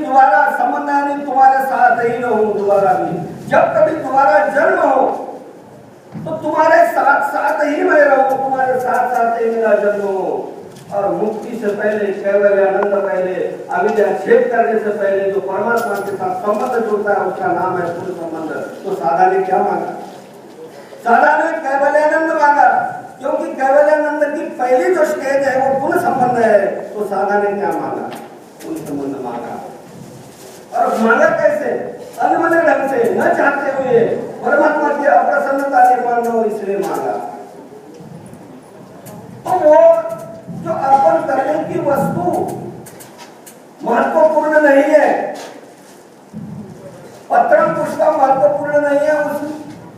दोबारा संबंध यानी तुम्हारे साथ ही रहूं दोबारा भी, जब कभी तुम्हारा जन्म हो तो तुम्हारे साथ साथ ही मैं रहूं, तुम्हारे साथ साथ ही मेरा जन्म हो। और मुक्ति से पहले, केवल आनंद पहले, अविद्या छेद करने से पहले जो परमात्मा के साथ संबंध जुड़ता है उसका नाम है पूर्ण संबंध। तो साधा ने क्या मांगा? साधा ने कैवल्यानंद मांगा, क्योंकि कैवल्यानंद की पहली जो स्टेज है वो पूर्ण संबंध है। तो साधा ने क्या मांगा? पूर्ण संबंध मांगा। और मांगा कैसे? अनमने ढंग से, न चाहते हुए, परमात्मा की अप्रसन्नता निर्माण हो इसलिए मांगा। तो वो जो अर्पण करने की वस्तु महत्वपूर्ण नहीं है, पत्रम पुष्पम महत्वपूर्ण नहीं है, उस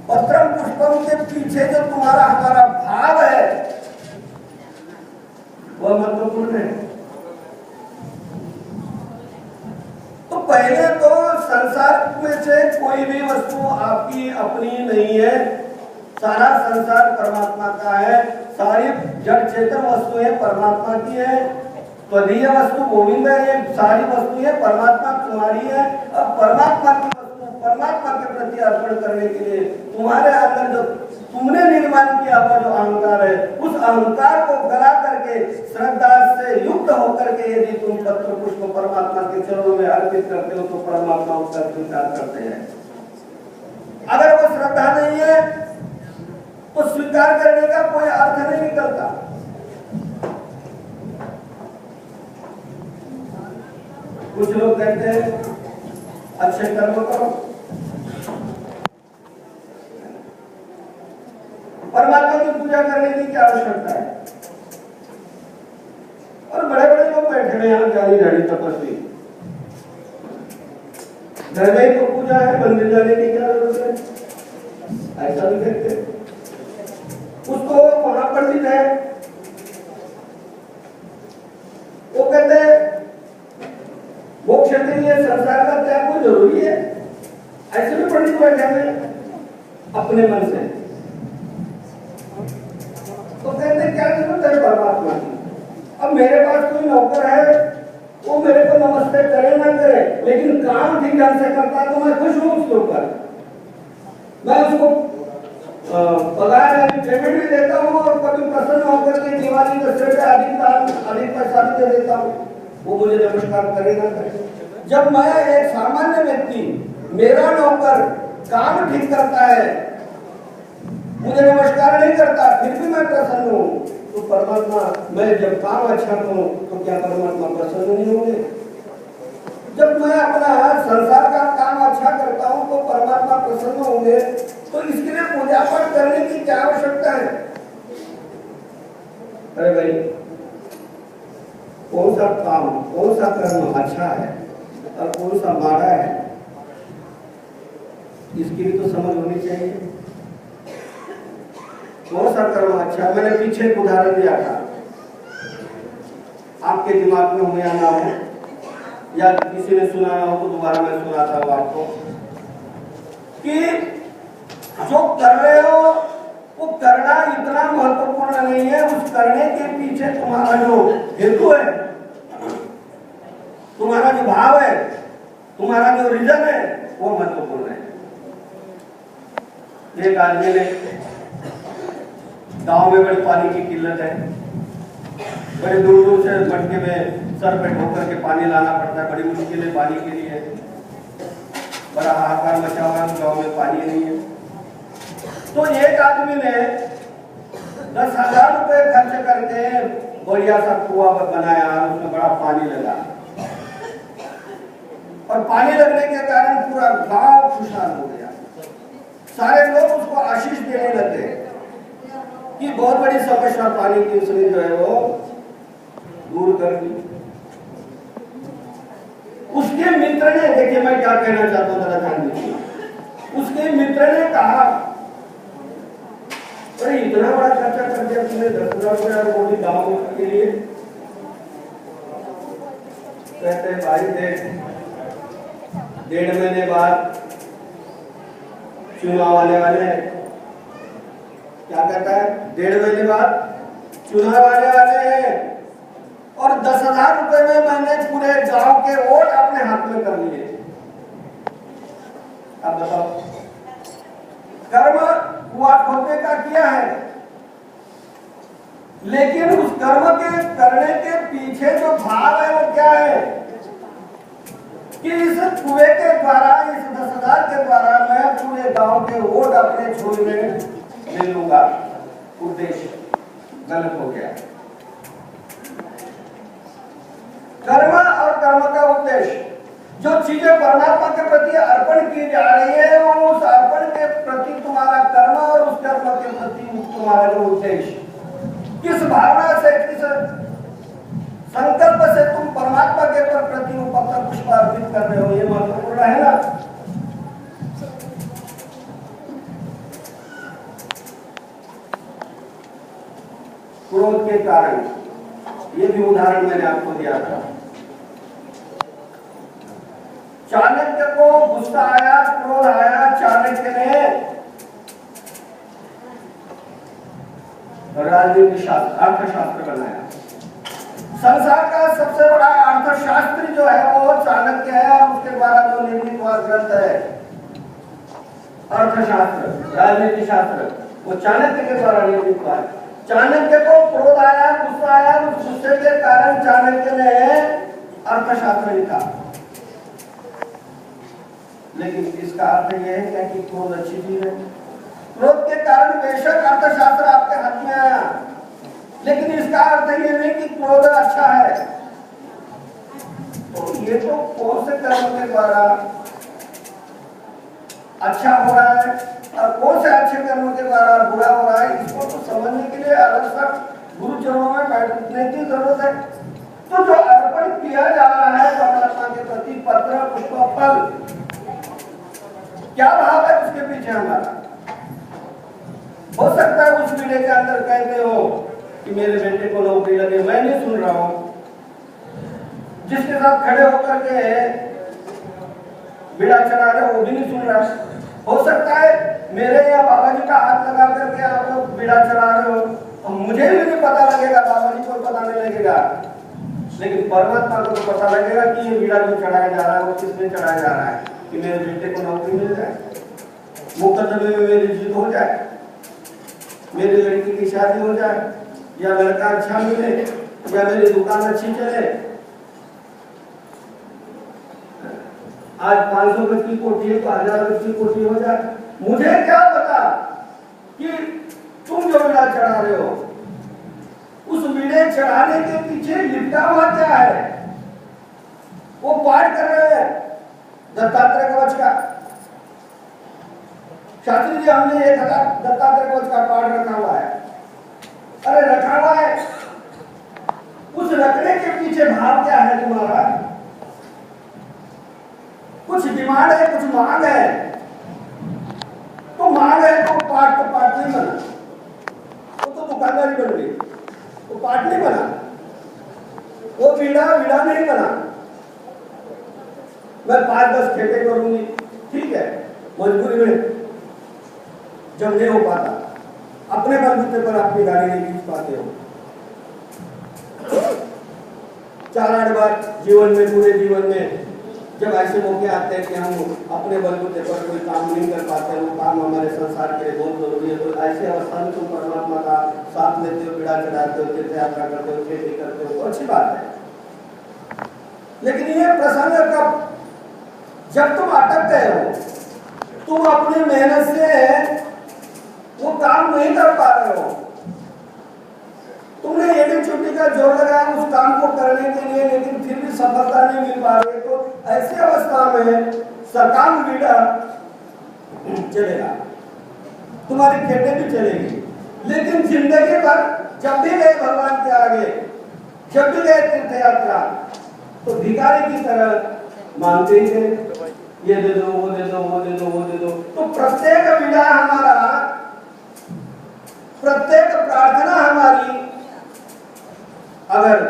पत्रम पुष्पम के पीछे जो तुम्हारा हमारा भाव है वह महत्वपूर्ण है। तो पहले तो संसार में से कोई भी वस्तु आपकी अपनी नहीं है, सारा संसार परमात्मा का है, सारी जड़ चेतन वस्तुएं परमात्मा की है, त्वदीय वस्तु गोविंद है, ये सारी वस्तुएं परमात्मा तुम्हारी है। अब परमात्मा की वस्तु परमात्मा के प्रति अर्पण करने के लिए तुम्हारे अंदर जो तुमने निर्माण किया हुआ जो अहंकार है, उस अहंकार को गला करके श्रद्धा से युक्त होकर के यदि तुम पत्र पुष्प परमात्मा के चरणों में अर्पित करते हो तो परमात्मा उसका स्वीकार करते हैं। अगर वो श्रद्धा नहीं है तो स्वीकार करने का कोई अर्थ नहीं निकलता। कुछ लोग कहते हैं अच्छे कर्म करो, परमात्मा की पूजा करने की क्या आवश्यकता है? और बड़े बड़े लोग बैठे हैं यहाँ, ज्ञानी ध्यानी तपस्वी, घर में ही तो पूजा है, मंदिर जाने की क्या जरूरत है? ऐसा भी कहते हैं। उसको वहां पंडित है, वो कहते हैं मोक्ष के लिए संसार का त्याग कोई जरूरी है? ऐसे भी पंडित बैठे हैं अपने मन से। तो कहते क्या जरूरत है परमात्मा की? अब मेरे पास कोई नौकर है, वो मेरे को नमस्ते करे ना करे, लेकिन काम ठीक ढंग से करता है तो मैं खुश हूँ उसके ऊपर। मैं उसको पगार पेमेंट भी देता हूँ और कभी प्रसन्न होकर के दिवाली दशहरे पे अधिक पैसा भी दे देता हूँ, वो मुझे नमस्कार करेगा करे। जब मैं एक सामान्य व्यक्ति, मेरा नौकर काम ठीक करता है, मुझे नमस्कार नहीं करता, फिर भी मैं प्रसन्न हूँ, तो परमात्मा, मैं जब काम अच्छा करूँ तो क्या परमात्मा प्रसन्न नहीं होंगे? जब मैं अपना संसार का काम अच्छा करता हूँ तो परमात्मा प्रसन्न होंगे। तो इसके लिए पूजा पाठ करने की क्या आवश्यकता है? अरे भाई, कौन सा काम, कौन सा कर्म अच्छा है और कौन सा माड़ा है, इसकी भी तो समझ होनी चाहिए। कौन सा कर्म अच्छा है? मैंने पीछे एक उदाहरण दिया था, आपके दिमाग में हो या ना हो, या किसी ने सुना ना हो तो दोबारा मैं सुनाता हूँ आपको, कि जो कर रहे हो वो करना इतना महत्वपूर्ण नहीं है, उस करने के पीछे तुम्हारा जो हेतु है, तुम्हारा जो भाव है, तुम्हारा जो रीजन है, वो महत्वपूर्ण है। एक आदमी ने, गांव में बड़ी पानी की किल्लत है, बड़े दूर दूर से मटके में सर पे ढोकर के पानी लाना पड़ता है, बड़ी मुश्किल है पानी के लिए, बड़ा हाहाकार मचा हुआ है, गांव में पानी नहीं है। तो एक आदमी ने 10,000 रुपए खर्च करके बढ़िया सा कुआं बनाया, उसमें बड़ा पानी लगा, और पानी लगने के कारण पूरा गांव खुशहाल हो गया। सारे लोग उसको आशीष देने लगे कि बहुत बड़ी समस्या पानी की उसने जो है वो दूर कर दी। उसके मित्र ने, देखिए मैं क्या कहना चाहता हूं, जरा ध्यान दीजिए, उसके मित्र ने कहा, अरे इतना बड़ा खर्चा कर दिया तुमने, 10,000 रुपया मोदी गाँव के लिए। कहते भाई देख, 1.5 महीने बाद चुनाव आने वाले हैं। क्या कहता है? 1.5 महीने बाद चुनाव आने वाले हैं और 10,000 रुपए में मैंने पूरे गांव के वोट अपने हाथ में किया है, लेकिन उस कर्म के करने के पीछे जो भाव है वो क्या है कि इस कुएं के द्वारा, इस 10,000 के द्वारा मैं पूरे गांव के वोट अपने झोली में ले लूंगा। उद्देश्य गलत हो गया। कर्म और कर्म का उद्देश्य, जो चीजें परमात्मा के प्रति अर्पण की जा रही है, वो उस अर्पण के प्रति तुम्हारा कर्म और उस कर्म के प्रति तुम्हारा जो उद्देश्य, किस भावना से, किस संकल्प से तुम परमात्मा के प्रति पत्र पुष्प अर्पित कर रहे हो, ये महत्वपूर्ण है ना। क्रोध के कारण, ये भी उदाहरण मैंने आपको दिया था। चाणक्य को गुस्सा आया, क्रोध आया, चाणक्य ने राजनीति शास्त्र, अर्थशास्त्र बनाया। संसार का सबसे बड़ा अर्थशास्त्री जो है वो चाणक्य है, और उसके द्वारा जो निर्मित हुआ ग्रंथ है अर्थशास्त्र, राजनीति शास्त्र, वो चाणक्य के द्वारा निर्मित हुआ है। चाणक्य को क्रोध आया, गुस्सा आया, उस गुस्से के कारण चाणक्य ने अर्थशास्त्र लिखा। लेकिन इसका अर्थ यह है क्या कि क्रोध अच्छी चीज है? क्रोध के कारण बेशक अर्थशास्त्र आपके हाथ में आया, लेकिन इसका अर्थ ये नहीं कि क्रोध अच्छा है। तो ये तो कौन से कर्म के द्वारा अच्छा हो रहा है और कौन से अच्छे कर्म के द्वारा बुरा हो रहा है, इसको तो समझने के लिए अलग से गुरु चरणों में बैठने की जरूरत है। तो जो अर्पण किया जा रहा है परमात्मा के प्रति, पत्र पुष्प फल, क्या भाव है उसके पीछे हमारा? हो सकता है उस वीडियो के अंदर कहते हो कि मेरे बेटे को नौकरी लगे, मैं नहीं सुन रहा हूं। जिसके साथ खड़े होकर के बीड़ा चढ़ा रहे हो वो भी नहीं सुन रहा। हो सकता है मेरे या बाबा जी का हाथ लगा करके आप लोग बीड़ा चढ़ा रहे हो, और मुझे भी नहीं पता लगेगा, बाबा जी को पता नहीं लगेगा, लेकिन परमात्मा को तो पता लगेगा कि ये बीड़ा जो चढ़ाया जा रहा है वो किसने चढ़ाया जा रहा है, कि मेरे बेटे को नौकरी मिल जाए, मुकदमे में मेरी जीत हो जाए, मेरी लड़की की शादी हो जाए, या लड़का अच्छा मिले, या मेरी दुकान अच्छी चले। आज 500 गज की कोठी है तो 1000 गज की कोठी हो जाए। मुझे क्या पता कि तुम जो बीड़ा चढ़ा रहे हो, उस बीड़े चढ़ाने के पीछे लिपटा हुआ क्या है? वो पाठ कर रहे हैं दत्तात्रेय कवच का। शास्त्री जी, हमने 1000 दत्तात्रेय कवच का पाठ रखा हुआ है। अरे रखा हुआ है, उस रखने के पीछे भाव क्या है तुम्हारा? कुछ डिमांड है, कुछ मांग है। तो मांग है तो पाठ नहीं बना, वो तो दुकानदारी बन गई, वो पाठ नहीं बना, वो बीड़ा नहीं बना। मैं 5-10 खेते करूंगी, ठीक है, मजबूरी में जब नहीं हो पाता, अपने बलबूते पर अपनी गाड़ी नहीं खींच पाते हो। 4-8 बार जीवन में, पूरे जीवन में जब ऐसे मौके आते हैं कि हम अपने बलबूते पर कोई काम नहीं कर पाते, वो काम हमारे संसार के लिए बहुत जरूरी है, तो ऐसे अवस्था में तुम परमात्मा का साथ लेते हो, बीड़ा चढ़ाते हो, तीर्थ यात्रा करते हो, खेती करते हो, तो अच्छी बात है। लेकिन ये प्रसंग कब, जब तुम अटक गए हो, तुम अपनी मेहनत से वो काम नहीं कर पा रहे हो, तुमने एडी चुट्टी का जोर लगाया उस काम को करने के लिए, लेकिन फिर भी सफलता नहीं मिल पा रही, तो ऐसी अवस्था में सरकार बीड़ा चलेगा, तुम्हारी खेतें भी चलेगी, लेकिन जिंदगी भर जब भी गए भगवान के आगे, जब भी गए तीर्थ यात्रा, तो भिखारी की तरह मांगते ही थे, ये दे दो, वो दे दो, वो दे दो, वो दे दो। तो प्रत्येक बीड़ा हमारा, प्रत्येक प्रार्थना हमारी अगर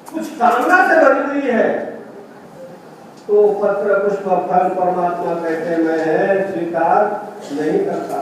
कुछ कामना से भरी हुई है, तो पत्र पुष्प फल परमात्मा कहते मैं स्वीकार नहीं करता।